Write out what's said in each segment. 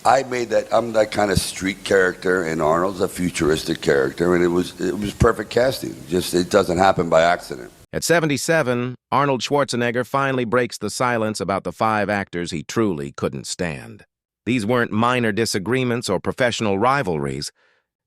I made that. I'm that kind of street character, and Arnold's a futuristic character, and it was perfect casting. Just it doesn't happen by accident. At 77, Arnold Schwarzenegger finally breaks the silence about the 5 actors he truly couldn't stand. These weren't minor disagreements or professional rivalries.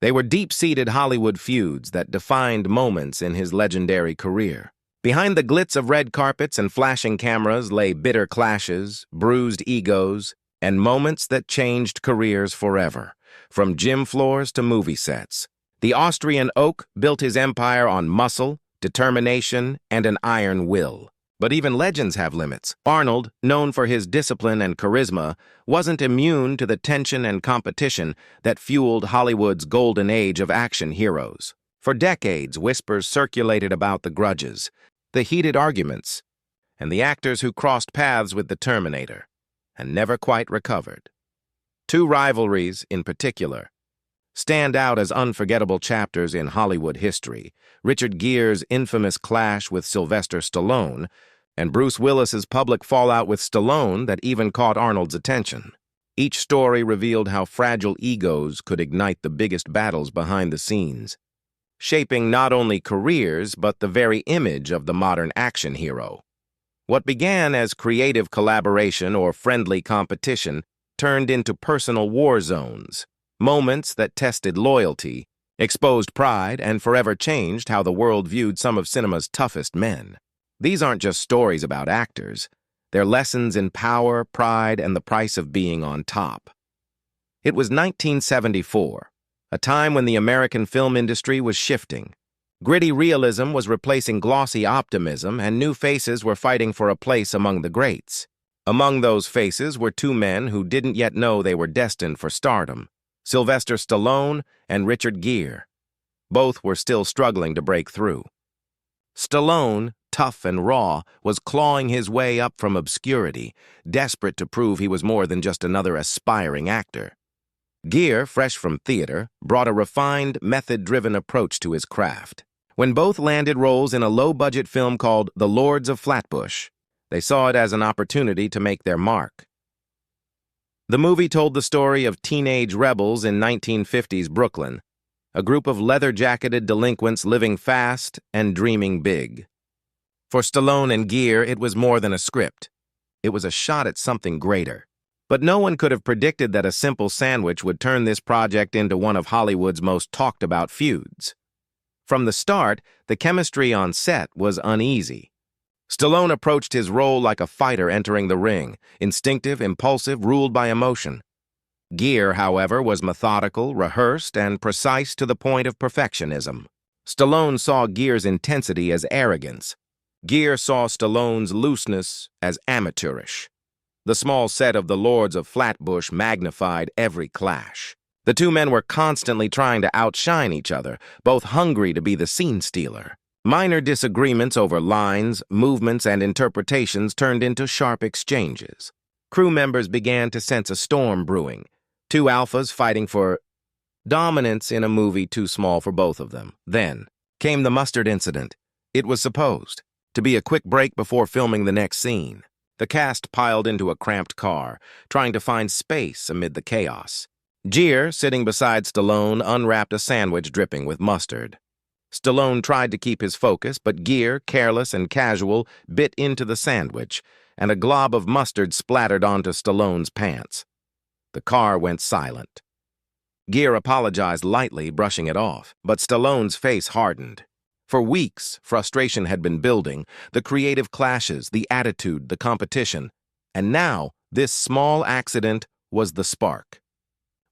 They were deep-seated Hollywood feuds that defined moments in his legendary career. Behind the glitz of red carpets and flashing cameras lay bitter clashes, bruised egos, and moments that changed careers forever, from gym floors to movie sets. The Austrian oak built his empire on muscle, determination, and an iron will. But even legends have limits. Arnold, known for his discipline and charisma, wasn't immune to the tension and competition that fueled Hollywood's golden age of action heroes. For decades, whispers circulated about the grudges, the heated arguments, and the actors who crossed paths with the Terminator and never quite recovered. 2 rivalries, in particular, stand out as unforgettable chapters in Hollywood history: Richard Gere's infamous clash with Sylvester Stallone, and Bruce Willis's public fallout with Stallone that even caught Arnold's attention. Each story revealed how fragile egos could ignite the biggest battles behind the scenes, shaping not only careers but the very image of the modern action hero. What began as creative collaboration or friendly competition turned into personal war zones, moments that tested loyalty, exposed pride, and forever changed how the world viewed some of cinema's toughest men. These aren't just stories about actors. They're lessons in power, pride, and the price of being on top. It was 1974, a time when the American film industry was shifting. Gritty realism was replacing glossy optimism, and new faces were fighting for a place among the greats. Among those faces were 2 men who didn't yet know they were destined for stardom: Sylvester Stallone and Richard Gere. Both were still struggling to break through. Stallone, tough and raw, was clawing his way up from obscurity, desperate to prove he was more than just another aspiring actor. Gere, fresh from theater, brought a refined, method-driven approach to his craft. When both landed roles in a low-budget film called The Lords of Flatbush, they saw it as an opportunity to make their mark. The movie told the story of teenage rebels in 1950s Brooklyn, a group of leather-jacketed delinquents living fast and dreaming big. For Stallone and Gere, it was more than a script. It was a shot at something greater. But no one could have predicted that a simple sandwich would turn this project into one of Hollywood's most talked-about feuds. From the start, the chemistry on set was uneasy. Stallone approached his role like a fighter entering the ring, instinctive, impulsive, ruled by emotion. Gere, however, was methodical, rehearsed, and precise to the point of perfectionism. Stallone saw Gere's intensity as arrogance. Gere saw Stallone's looseness as amateurish. The small set of the Lords of Flatbush magnified every clash. The 2 men were constantly trying to outshine each other, both hungry to be the scene stealer. Minor disagreements over lines, movements, and interpretations turned into sharp exchanges. Crew members began to sense a storm brewing, 2 alphas fighting for dominance in a movie too small for both of them. Then came the mustard incident. It was supposed to be a quick break before filming the next scene. The cast piled into a cramped car, trying to find space amid the chaos. Gere, sitting beside Stallone, unwrapped a sandwich dripping with mustard. Stallone tried to keep his focus, but Gere, careless and casual, bit into the sandwich, and a glob of mustard splattered onto Stallone's pants. The car went silent. Gere apologized lightly, brushing it off, but Stallone's face hardened. For weeks, frustration had been building, the creative clashes, the attitude, the competition, and now this small accident was the spark.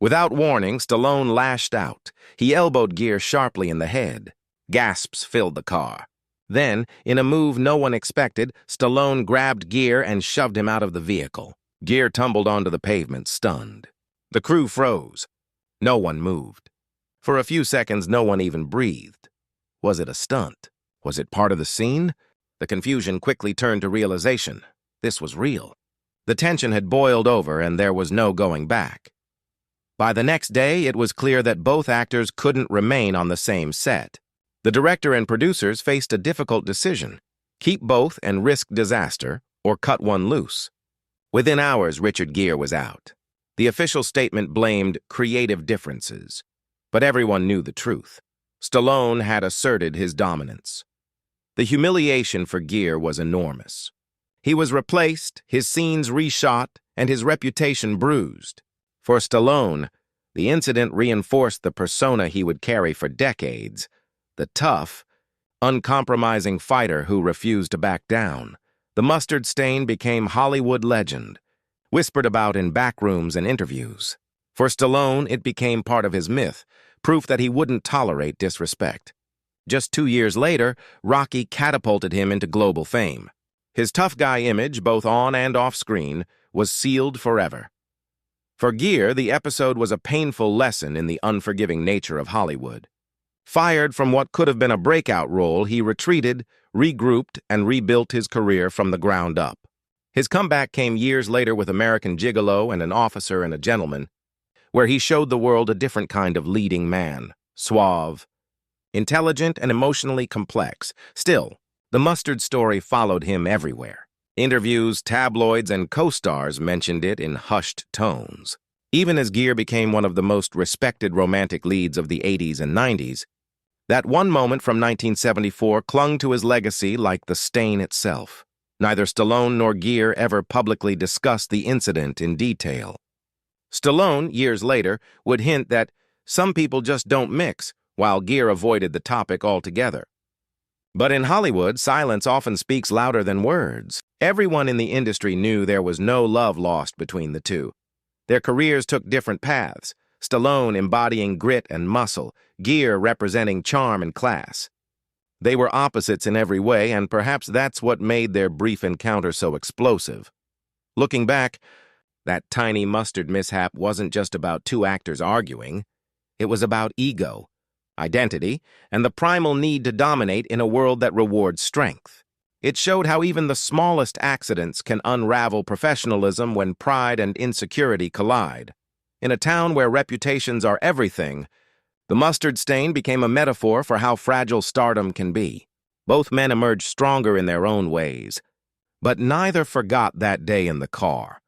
Without warning, Stallone lashed out. He elbowed Gere sharply in the head. Gasps filled the car. Then, in a move no one expected, Stallone grabbed Gere and shoved him out of the vehicle. Gere tumbled onto the pavement, stunned. The crew froze. No one moved. For a few seconds, no one even breathed. Was it a stunt? Was it part of the scene? The confusion quickly turned to realization. This was real. The tension had boiled over, and there was no going back. By the next day, it was clear that both actors couldn't remain on the same set. The director and producers faced a difficult decision: keep both and risk disaster, or cut one loose. Within hours, Richard Gere was out. The official statement blamed creative differences, but everyone knew the truth. Stallone had asserted his dominance. The humiliation for Gere was enormous. He was replaced, his scenes reshot, and his reputation bruised. For Stallone, the incident reinforced the persona he would carry for decades, the tough, uncompromising fighter who refused to back down. The mustard stain became Hollywood legend, whispered about in backrooms and interviews. For Stallone, it became part of his myth, proof that he wouldn't tolerate disrespect. Just 2 years later, Rocky catapulted him into global fame. His tough guy image, both on and off screen, was sealed forever. For Gere, the episode was a painful lesson in the unforgiving nature of Hollywood. Fired from what could have been a breakout role, he retreated, regrouped, and rebuilt his career from the ground up. His comeback came years later with American Gigolo and An Officer and a Gentleman, where he showed the world a different kind of leading man, suave, intelligent, and emotionally complex. Still, the mustard story followed him everywhere. Interviews, tabloids, and co-stars mentioned it in hushed tones. Even as Gere became one of the most respected romantic leads of the 80s and 90s, that one moment from 1974 clung to his legacy like the stain itself. Neither Stallone nor Gere ever publicly discussed the incident in detail. Stallone, years later, would hint that some people just don't mix, while Gere avoided the topic altogether. But in Hollywood, silence often speaks louder than words. Everyone in the industry knew there was no love lost between the two. Their careers took different paths, Stallone embodying grit and muscle, Gere representing charm and class. They were opposites in every way, and perhaps that's what made their brief encounter so explosive. Looking back, that tiny mustard mishap wasn't just about two actors arguing. It was about ego, identity, and the primal need to dominate in a world that rewards strength. It showed how even the smallest accidents can unravel professionalism when pride and insecurity collide. In a town where reputations are everything, the mustard stain became a metaphor for how fragile stardom can be. Both men emerged stronger in their own ways, but neither forgot that day in the car,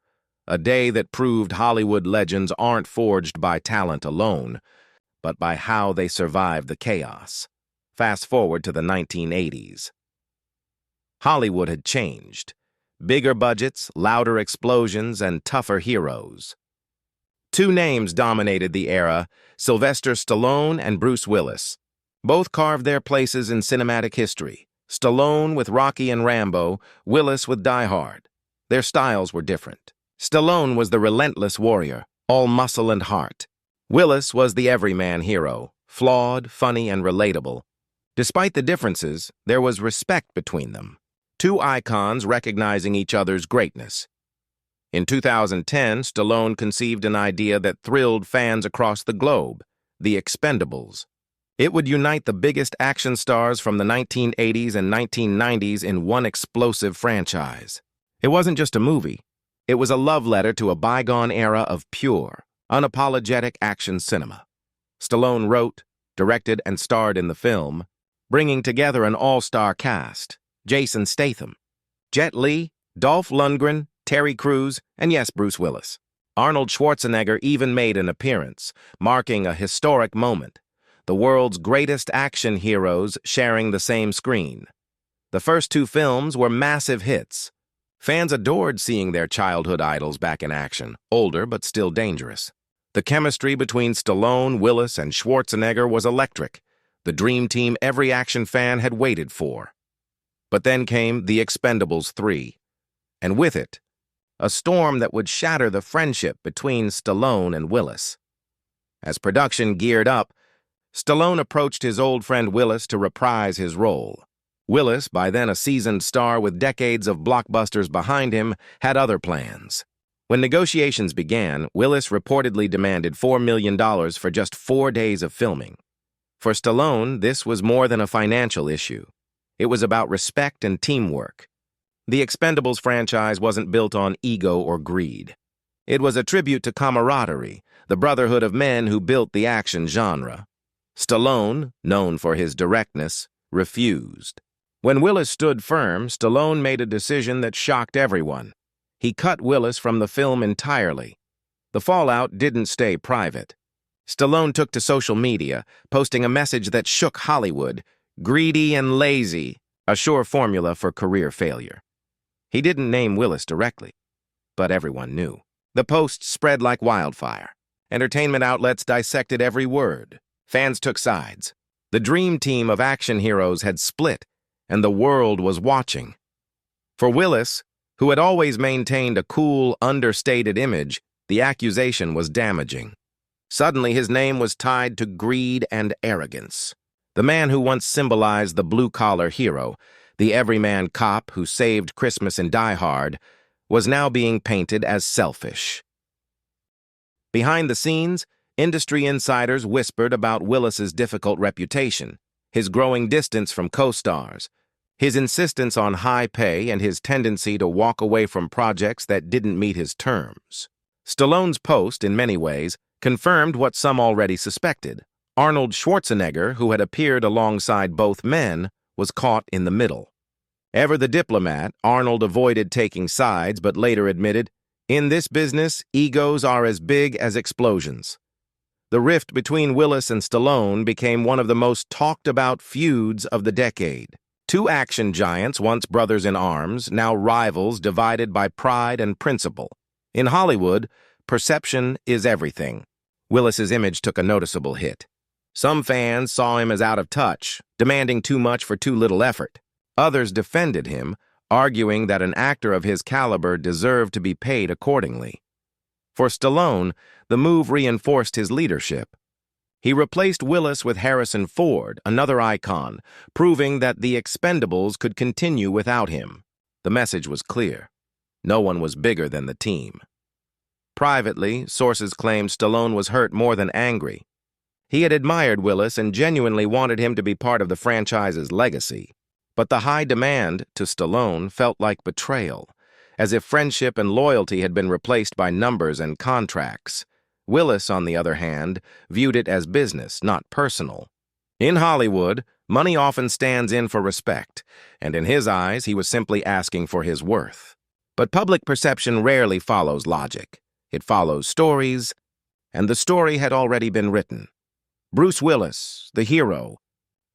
a day that proved Hollywood legends aren't forged by talent alone, but by how they survived the chaos. Fast forward to the 1980s. Hollywood had changed. Bigger budgets, louder explosions, and tougher heroes. Two names dominated the era, Sylvester Stallone and Bruce Willis. Both carved their places in cinematic history. Stallone with Rocky and Rambo, Willis with Die Hard. Their styles were different. Stallone was the relentless warrior, all muscle and heart. Willis was the everyman hero, flawed, funny, and relatable. Despite the differences, there was respect between them. Two icons recognizing each other's greatness. In 2010, Stallone conceived an idea that thrilled fans across the globe, The Expendables. It would unite the biggest action stars from the 1980s and 1990s in one explosive franchise. It wasn't just a movie. It was a love letter to a bygone era of pure, unapologetic action cinema. Stallone wrote, directed, and starred in the film, bringing together an all-star cast: Jason Statham, Jet Li, Dolph Lundgren, Terry Crews, and yes, Bruce Willis. Arnold Schwarzenegger even made an appearance, marking a historic moment. The world's greatest action heroes sharing the same screen. The first two films were massive hits. Fans adored seeing their childhood idols back in action, older but still dangerous. The chemistry between Stallone, Willis, and Schwarzenegger was electric, the dream team every action fan had waited for. But then came The Expendables 3, and with it, a storm that would shatter the friendship between Stallone and Willis. As production geared up, Stallone approached his old friend Willis to reprise his role. Willis, by then a seasoned star with decades of blockbusters behind him, had other plans. When negotiations began, Willis reportedly demanded $4 million for just 4 days of filming. For Stallone, this was more than a financial issue. It was about respect and teamwork. The Expendables franchise wasn't built on ego or greed. It was a tribute to camaraderie, the brotherhood of men who built the action genre. Stallone, known for his directness, refused. When Willis stood firm, Stallone made a decision that shocked everyone. He cut Willis from the film entirely. The fallout didn't stay private. Stallone took to social media, posting a message that shook Hollywood: greedy and lazy, a sure formula for career failure. He didn't name Willis directly, but everyone knew. The post spread like wildfire. Entertainment outlets dissected every word. Fans took sides. The dream team of action heroes had split, and the world was watching. For Willis, who had always maintained a cool, understated image, the accusation was damaging. Suddenly, his name was tied to greed and arrogance. The man who once symbolized the blue-collar hero, the everyman cop who saved Christmas in Die Hard, was now being painted as selfish. Behind the scenes, industry insiders whispered about Willis's difficult reputation, his growing distance from co-stars, his insistence on high pay, and his tendency to walk away from projects that didn't meet his terms. Stallone's post, in many ways, confirmed what some already suspected. Arnold Schwarzenegger, who had appeared alongside both men, was caught in the middle. Ever the diplomat, Arnold avoided taking sides but later admitted, "In this business, egos are as big as explosions." The rift between Willis and Stallone became one of the most talked-about feuds of the decade. Two action giants, once brothers in arms, now rivals divided by pride and principle. In Hollywood, perception is everything. Willis's image took a noticeable hit. Some fans saw him as out of touch, demanding too much for too little effort. Others defended him, arguing that an actor of his caliber deserved to be paid accordingly. For Stallone, the move reinforced his leadership. He replaced Willis with Harrison Ford, another icon, proving that the Expendables could continue without him. The message was clear. No one was bigger than the team. Privately, sources claimed Stallone was hurt more than angry. He had admired Willis and genuinely wanted him to be part of the franchise's legacy. But the high demand to Stallone felt like betrayal, as if friendship and loyalty had been replaced by numbers and contracts. Willis, on the other hand, viewed it as business, not personal. In Hollywood, money often stands in for respect, and in his eyes, he was simply asking for his worth. But public perception rarely follows logic. It follows stories, and the story had already been written. Bruce Willis, the hero,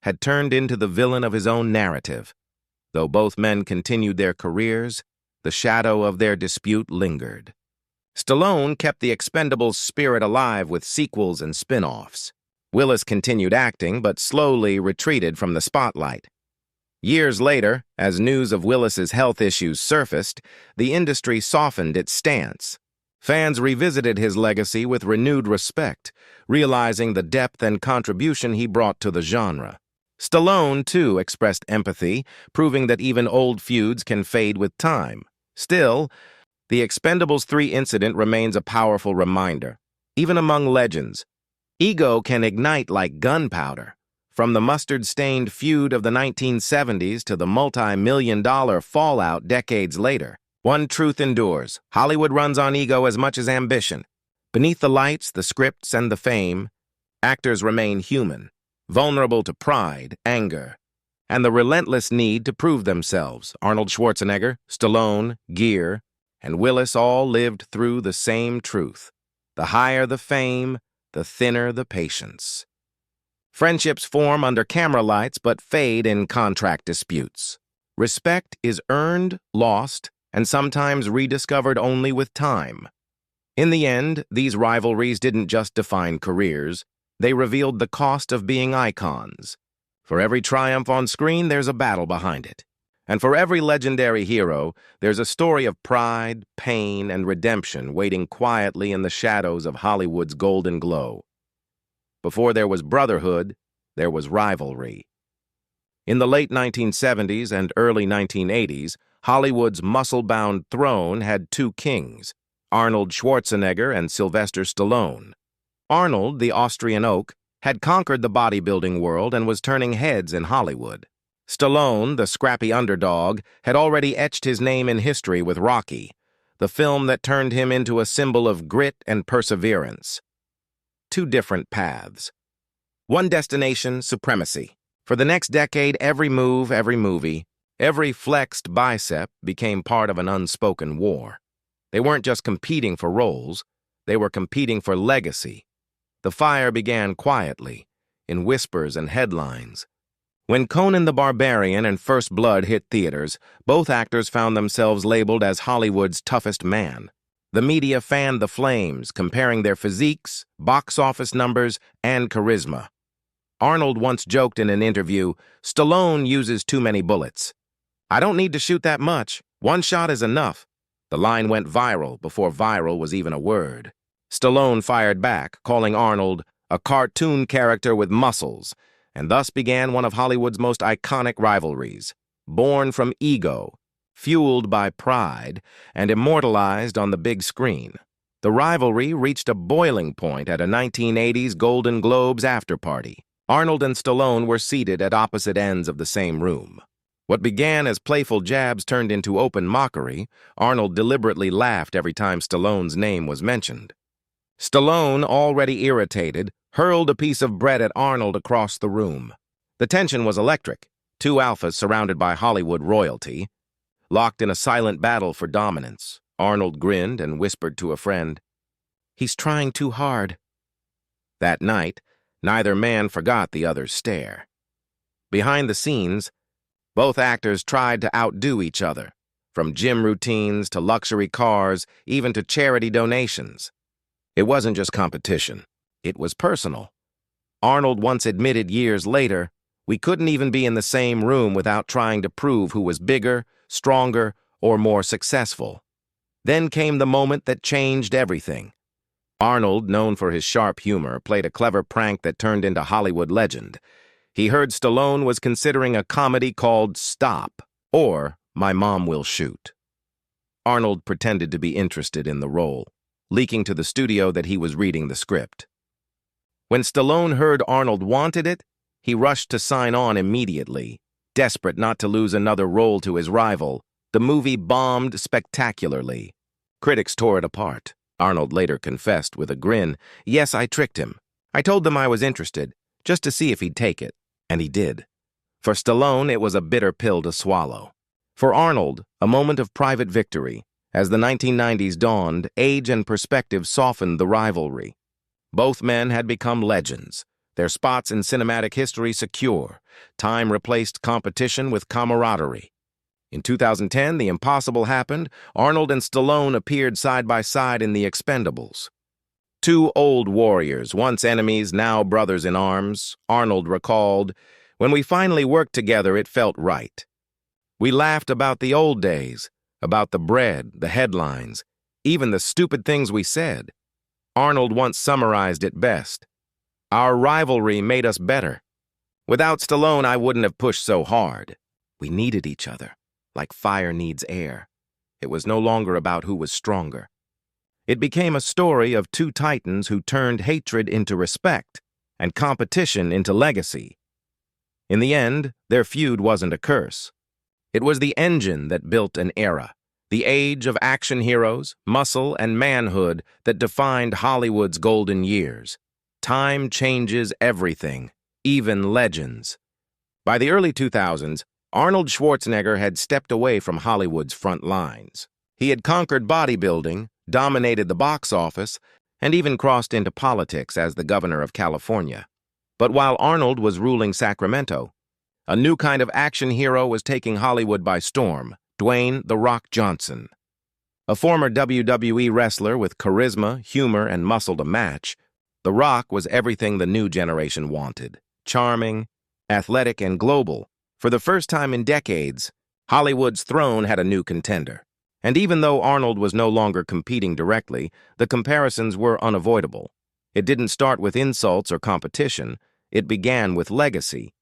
had turned into the villain of his own narrative. Though both men continued their careers, the shadow of their dispute lingered. Stallone kept the Expendables' spirit alive with sequels and spin-offs. Willis continued acting, but slowly retreated from the spotlight. Years later, as news of Willis's health issues surfaced, the industry softened its stance. Fans revisited his legacy with renewed respect, realizing the depth and contribution he brought to the genre. Stallone, too, expressed empathy, proving that even old feuds can fade with time. Still, the Expendables 3 incident remains a powerful reminder. Even among legends, ego can ignite like gunpowder. From the mustard-stained feud of the 1970s to the multi-million-dollar fallout decades later, one truth endures: Hollywood runs on ego as much as ambition. Beneath the lights, the scripts, and the fame, actors remain human, vulnerable to pride, anger, and the relentless need to prove themselves. Arnold Schwarzenegger, Stallone, Gere, and Willis all lived through the same truth. The higher the fame, the thinner the patience. Friendships form under camera lights but fade in contract disputes. Respect is earned, lost, and sometimes rediscovered only with time. In the end, these rivalries didn't just define careers, they revealed the cost of being icons. For every triumph on screen, there's a battle behind it. And for every legendary hero, there's a story of pride, pain, and redemption waiting quietly in the shadows of Hollywood's golden glow. Before there was brotherhood, there was rivalry. In the late 1970s and early 1980s, Hollywood's muscle-bound throne had two kings, Arnold Schwarzenegger and Sylvester Stallone. Arnold, the Austrian oak, had conquered the bodybuilding world and was turning heads in Hollywood. Stallone, the scrappy underdog, had already etched his name in history with Rocky, the film that turned him into a symbol of grit and perseverance. Two different paths. One destination: supremacy. For the next decade, every move, every movie, every flexed bicep became part of an unspoken war. They weren't just competing for roles, They were competing for legacy. The fire began quietly, in whispers and headlines. When Conan the Barbarian and First Blood hit theaters, both actors found themselves labeled as Hollywood's toughest man. The media fanned the flames, comparing their physiques, box office numbers, and charisma. Arnold once joked in an interview, "Stallone uses too many bullets. I don't need to shoot that much. One shot is enough." The line went viral before viral was even a word. Stallone fired back, calling Arnold a cartoon character with muscles, and thus began one of Hollywood's most iconic rivalries, born from ego, fueled by pride, and immortalized on the big screen. The rivalry reached a boiling point at a 1980s Golden Globes after-party. Arnold and Stallone were seated at opposite ends of the same room. What began as playful jabs turned into open mockery. Arnold deliberately laughed every time Stallone's name was mentioned. Stallone, already irritated, hurled a piece of bread at Arnold across the room. The tension was electric. Two alphas surrounded by Hollywood royalty, locked in a silent battle for dominance. Arnold grinned and whispered to a friend, "He's trying too hard." That night, neither man forgot the other's stare. Behind the scenes, both actors tried to outdo each other, from gym routines to luxury cars, even to charity donations. It wasn't just competition. It was personal. Arnold once admitted years later, "We couldn't even be in the same room without trying to prove who was bigger, stronger, or more successful." Then came the moment that changed everything. Arnold, known for his sharp humor, played a clever prank that turned into Hollywood legend. He heard Stallone was considering a comedy called Stop, or My Mom Will Shoot. Arnold pretended to be interested in the role, leaking to the studio that he was reading the script. When Stallone heard Arnold wanted it, he rushed to sign on immediately. Desperate not to lose another role to his rival, the movie bombed spectacularly. Critics tore it apart. Arnold later confessed with a grin, "Yes, I tricked him. I told them I was interested, just to see if he'd take it." And he did. For Stallone, it was a bitter pill to swallow. For Arnold, a moment of private victory. As the 1990s dawned, age and perspective softened the rivalry. Both men had become legends, their spots in cinematic history secure. Time replaced competition with camaraderie. In 2010, the impossible happened. Arnold and Stallone appeared side by side in The Expendables. Two old warriors, once enemies, now brothers in arms. Arnold recalled, "When we finally worked together, it felt right. We laughed about the old days, about the bread, the headlines, even the stupid things we said." Arnold once summarized it best, "Our rivalry made us better. Without Stallone, I wouldn't have pushed so hard. We needed each other, like fire needs air." It was no longer about who was stronger. It became a story of two titans who turned hatred into respect and competition into legacy. In the end, their feud wasn't a curse. It was the engine that built an era, the age of action heroes, muscle, and manhood that defined Hollywood's golden years. Time changes everything, even legends. By the early 2000s, Arnold Schwarzenegger had stepped away from Hollywood's front lines. He had conquered bodybuilding, dominated the box office, and even crossed into politics as the governor of California. But while Arnold was ruling Sacramento, a new kind of action hero was taking Hollywood by storm, Dwayne "The Rock" Johnson. A former WWE wrestler with charisma, humor, and muscle to match, The Rock was everything the new generation wanted. Charming, athletic, and global. For the first time in decades, Hollywood's throne had a new contender. And even though Arnold was no longer competing directly, the comparisons were unavoidable. It didn't start with insults or competition. It began with legacy.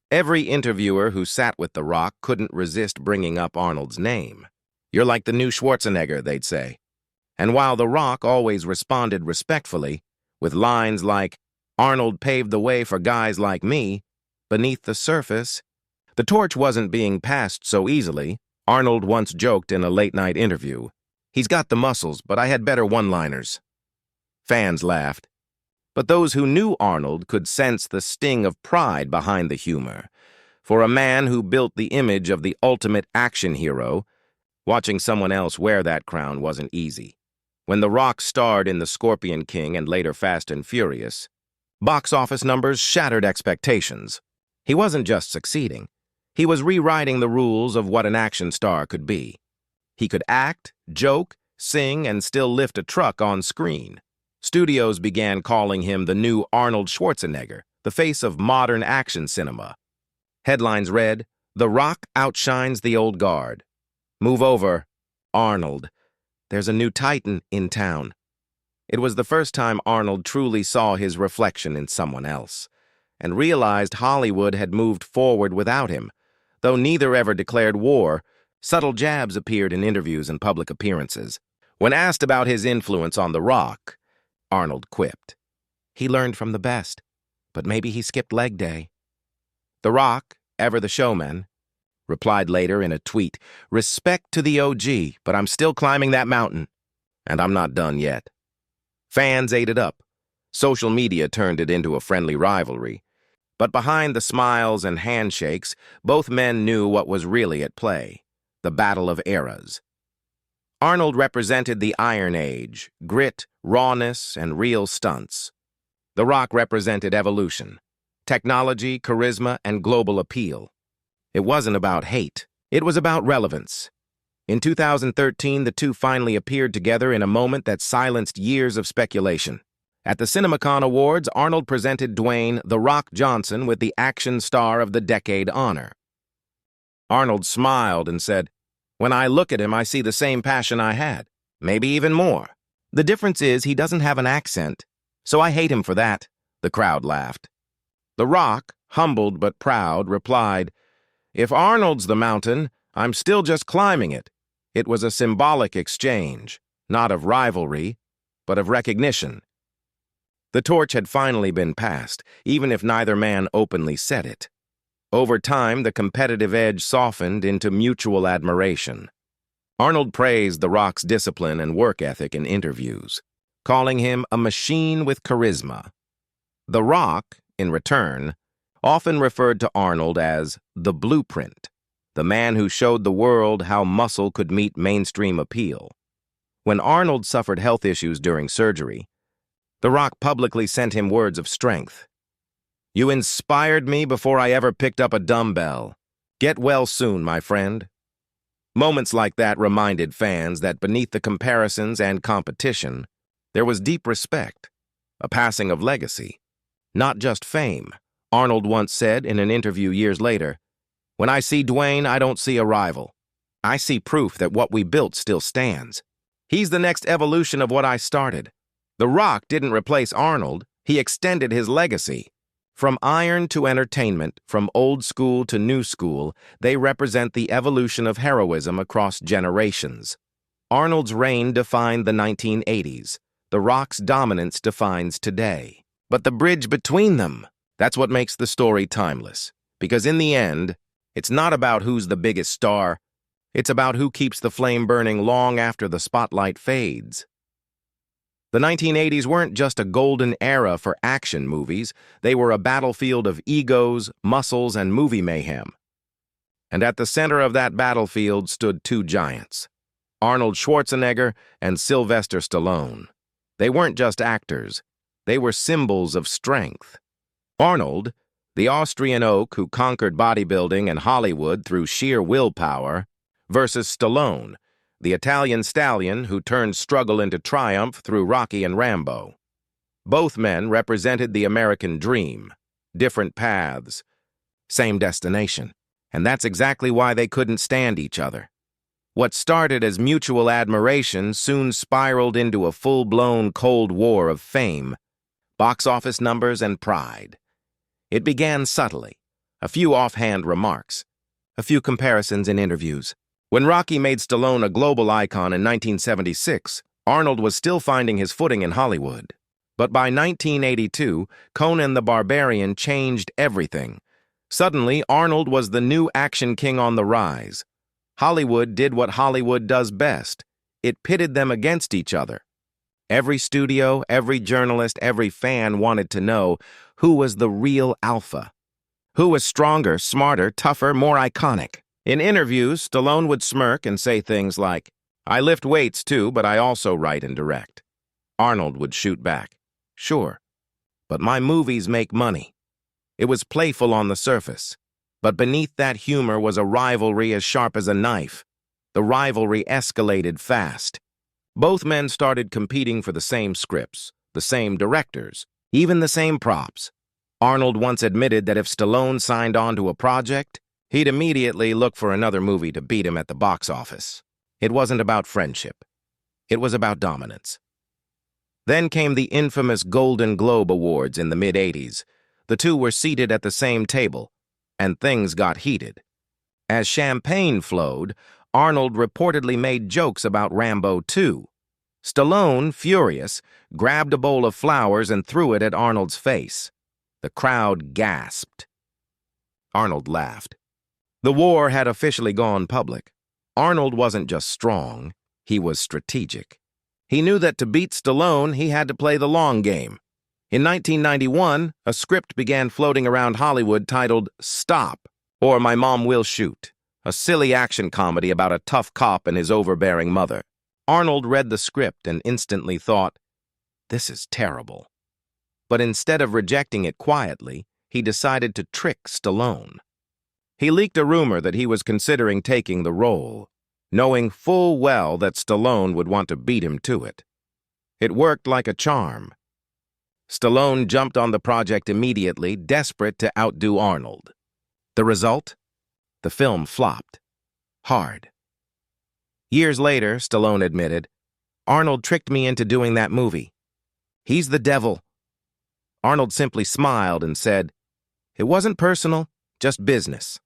Every interviewer who sat with The Rock couldn't resist bringing up Arnold's name. "You're like the new Schwarzenegger," they'd say. And while The Rock always responded respectfully, with lines like, "Arnold paved the way for guys like me," beneath the surface, the torch wasn't being passed so easily. Arnold once joked in a late-night interview, "He's got the muscles, but I had better one-liners." Fans laughed. But those who knew Arnold could sense the sting of pride behind the humor. For a man who built the image of the ultimate action hero, watching someone else wear that crown wasn't easy. When The Rock starred in The Scorpion King and later Fast and Furious, box office numbers shattered expectations. He wasn't just succeeding. He was rewriting the rules of what an action star could be. He could act, joke, sing, and still lift a truck on screen. Studios began calling him the new Arnold Schwarzenegger, the face of modern action cinema. Headlines read, "The Rock outshines the old guard. Move over, Arnold. There's a new titan in town." It was the first time Arnold truly saw his reflection in someone else, and realized Hollywood had moved forward without him. Though neither ever declared war, subtle jabs appeared in interviews and public appearances. When asked about his influence on The Rock, Arnold quipped, "He learned from the best, but maybe he skipped leg day." The Rock, ever the showman, replied later in a tweet, "Respect to the OG, but I'm still climbing that mountain, and I'm not done yet." Fans ate it up. Social media turned it into a friendly rivalry. But behind the smiles and handshakes, both men knew what was really at play: the battle of eras. Arnold represented the Iron Age, grit, rawness, and real stunts. The Rock represented evolution, technology, charisma, and global appeal. It wasn't about hate. It was about relevance. In 2013, the two finally appeared together in a moment that silenced years of speculation. At the CinemaCon Awards, Arnold presented Dwayne "The Rock" Johnson with the Action Star of the Decade honor. Arnold smiled and said, "When I look at him, I see the same passion I had, maybe even more. The difference is he doesn't have an accent, so I hate him for that." The crowd laughed. The Rock, humbled but proud, replied, "If Arnold's the mountain, I'm still just climbing it." It was a symbolic exchange, not of rivalry, but of recognition. The torch had finally been passed, even if neither man openly said it. Over time, the competitive edge softened into mutual admiration. Arnold praised The Rock's discipline and work ethic in interviews, calling him a machine with charisma. The Rock, in return, often referred to Arnold as the blueprint, the man who showed the world how muscle could meet mainstream appeal. When Arnold suffered health issues during surgery, The Rock publicly sent him words of strength. "You inspired me before I ever picked up a dumbbell. Get well soon, my friend." Moments like that reminded fans that beneath the comparisons and competition, there was deep respect, a passing of legacy, not just fame. Arnold once said in an interview years later, "When I see Dwayne, I don't see a rival. I see proof that what we built still stands. He's the next evolution of what I started." The Rock didn't replace Arnold, he extended his legacy. From iron to entertainment, from old school to new school, they represent the evolution of heroism across generations. Arnold's reign defined the 1980s. The Rock's dominance defines today. But the bridge between them, that's what makes the story timeless. Because in the end, it's not about who's the biggest star. It's about who keeps the flame burning long after the spotlight fades. The 1980s weren't just a golden era for action movies. They were a battlefield of egos, muscles, and movie mayhem. And at the center of that battlefield stood two giants, Arnold Schwarzenegger and Sylvester Stallone. They weren't just actors. They were symbols of strength. Arnold, the Austrian oak who conquered bodybuilding and Hollywood through sheer willpower, versus Stallone, the Italian stallion who turned struggle into triumph through Rocky and Rambo. Both men represented the American dream, different paths, same destination, and that's exactly why they couldn't stand each other. What started as mutual admiration soon spiraled into a full-blown Cold War of fame, box office numbers, and pride. It began subtly, a few offhand remarks, a few comparisons in interviews. When Rocky made Stallone a global icon in 1976, Arnold was still finding his footing in Hollywood. But by 1982, Conan the Barbarian changed everything. Suddenly, Arnold was the new action king on the rise. Hollywood did what Hollywood does best. It pitted them against each other. Every studio, every journalist, every fan wanted to know who was the real alpha. Who was stronger, smarter, tougher, more iconic? In interviews, Stallone would smirk and say things like, I lift weights too, but I also write and direct. Arnold would shoot back. Sure, but my movies make money. It was playful on the surface, but beneath that humor was a rivalry as sharp as a knife. The rivalry escalated fast. Both men started competing for the same scripts, the same directors, even the same props. Arnold once admitted that if Stallone signed on to a project, he'd immediately look for another movie to beat him at the box office. It wasn't about friendship. It was about dominance. Then came the infamous Golden Globe Awards in the mid-'80s. The two were seated at the same table, and things got heated. As champagne flowed, Arnold reportedly made jokes about Rambo 2. Stallone, furious, grabbed a bowl of flowers and threw it at Arnold's face. The crowd gasped. Arnold laughed. The war had officially gone public. Arnold wasn't just strong, he was strategic. He knew that to beat Stallone, he had to play the long game. In 1991, a script began floating around Hollywood titled Stop, or My Mom Will Shoot, a silly action comedy about a tough cop and his overbearing mother. Arnold read the script and instantly thought, this is terrible. But instead of rejecting it quietly, he decided to trick Stallone. He leaked a rumor that he was considering taking the role, knowing full well that Stallone would want to beat him to it. It worked like a charm. Stallone jumped on the project immediately, desperate to outdo Arnold. The result? The film flopped. Hard. Years later, Stallone admitted, Arnold tricked me into doing that movie. He's the devil. Arnold simply smiled and said, it wasn't personal, just business.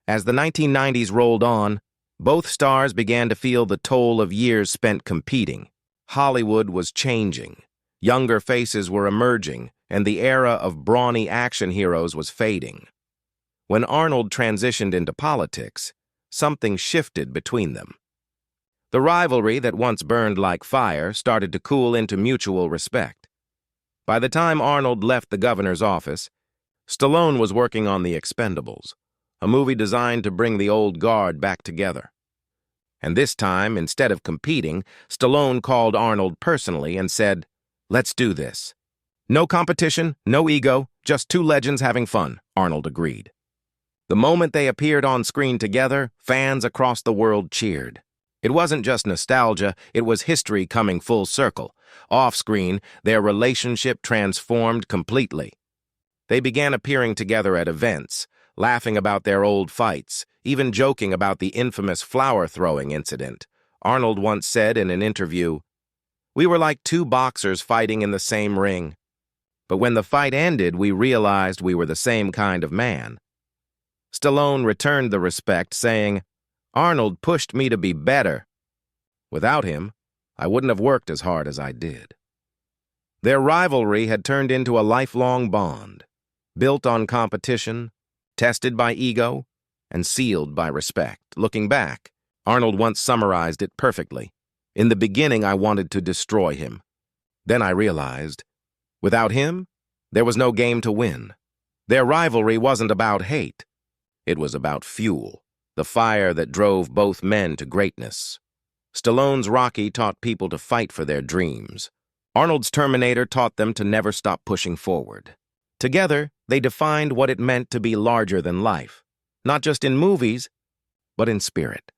As the 1990s rolled on, both stars began to feel the toll of years spent competing. Hollywood was changing. Younger faces were emerging, and the era of brawny action heroes was fading. When Arnold transitioned into politics, something shifted between them. The rivalry that once burned like fire started to cool into mutual respect. By the time Arnold left the governor's office, Stallone was working on The Expendables, a movie designed to bring the old guard back together. And this time, instead of competing, Stallone called Arnold personally and said, let's do this. No competition, no ego, just two legends having fun, Arnold agreed. The moment they appeared on screen together, fans across the world cheered. It wasn't just nostalgia, it was history coming full circle. Off-screen, their relationship transformed completely. They began appearing together at events, laughing about their old fights, even joking about the infamous flower-throwing incident. Arnold once said in an interview, we were like two boxers fighting in the same ring. But when the fight ended, we realized we were the same kind of man. Stallone returned the respect, saying, Arnold pushed me to be better. Without him, I wouldn't have worked as hard as I did. Their rivalry had turned into a lifelong bond, built on competition, tested by ego, and sealed by respect. Looking back, Arnold once summarized it perfectly. In the beginning, I wanted to destroy him. Then I realized, without him, there was no game to win. Their rivalry wasn't about hate. It was about fuel, the fire that drove both men to greatness. Stallone's Rocky taught people to fight for their dreams. Arnold's Terminator taught them to never stop pushing forward. Together, they defined what it meant to be larger than life, not just in movies, but in spirit.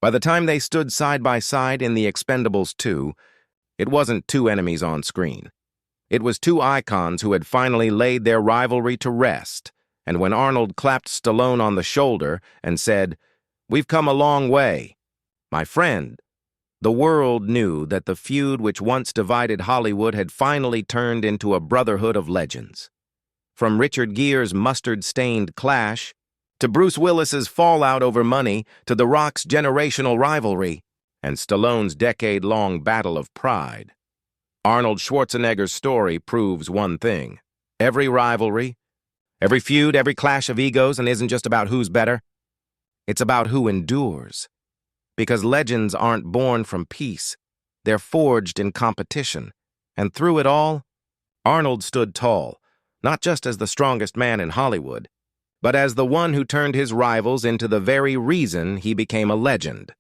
By the time they stood side by side in The Expendables 2, it wasn't two enemies on screen. It was two icons who had finally laid their rivalry to rest, and when Arnold clapped Stallone on the shoulder and said, we've come a long way, my friend, the world knew that the feud which once divided Hollywood had finally turned into a brotherhood of legends. From Richard Gere's mustard-stained clash, to Bruce Willis's fallout over money, to The Rock's generational rivalry, and Stallone's decade-long battle of pride. Arnold Schwarzenegger's story proves one thing. Every rivalry, every feud, every clash of egos, and isn't just about who's better. It's about who endures. Because legends aren't born from peace. They're forged in competition. And through it all, Arnold stood tall, not just as the strongest man in Hollywood, but as the one who turned his rivals into the very reason he became a legend.